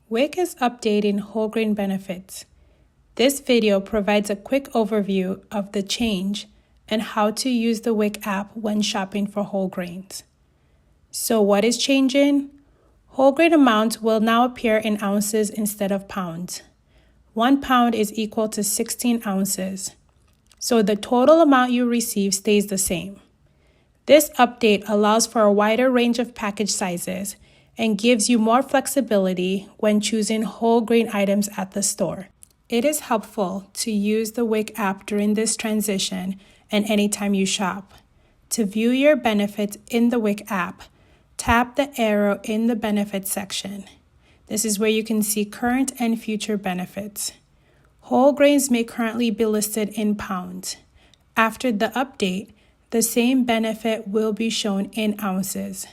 WIC is updating whole grain benefits. This video provides a quick overview of the change and how to use the WIC app when shopping for whole grains. So what is changing? Whole grain amounts will now appear in ounces instead of pounds. 1 pound is equal to 16 ounces. So the total amount you receive stays the same. This update allows for a wider range of package sizes and gives you more flexibility when choosing whole grain items at the store. It is helpful to use the WIC app during this transition and anytime you shop. To view your benefits in the WIC app, tap the arrow in the benefits section. This is where you can see current and future benefits. Whole grains may currently be listed in pounds. After the update, the same benefit will be shown in ounces.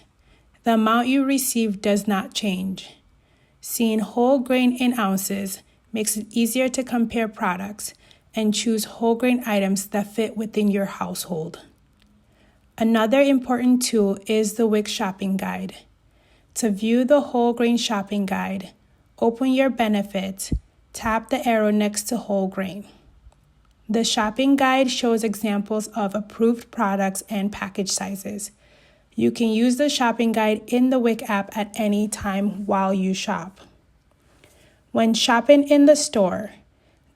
The amount you receive does not change. Seeing whole grain in ounces makes it easier to compare products and choose whole grain items that fit within your household. Another important tool is the WIC shopping guide. To view the whole grain shopping guide, open your benefits, tap the arrow next to whole grain. The shopping guide shows examples of approved products and package sizes. You can use the shopping guide in the WIC app at any time while you shop. When shopping in the store,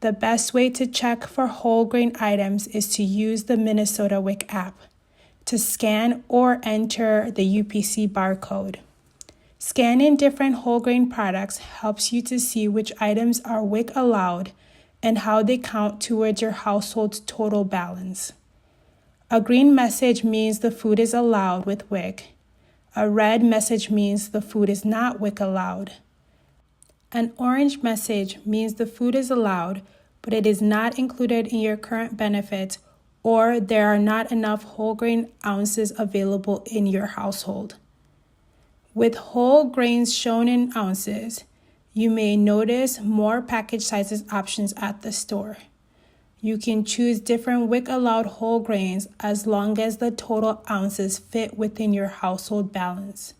the best way to check for whole grain items is to use the Minnesota WIC app to scan or enter the UPC barcode. Scanning different whole grain products helps you to see which items are WIC allowed and how they count towards your household's total balance. A green message means the food is allowed with WIC. A red message means the food is not WIC allowed. An orange message means the food is allowed, but it is not included in your current benefit, or there are not enough whole grain ounces available in your household. With whole grains shown in ounces, you may notice more package sizes options at the store. You can choose different WIC allowed whole grains as long as the total ounces fit within your household balance.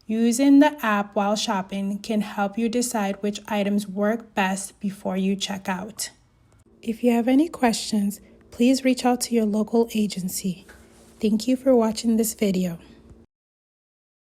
Using the app while shopping can help you decide which items work best before you check out. If you have any questions, please reach out to your local agency. Thank you for watching this video.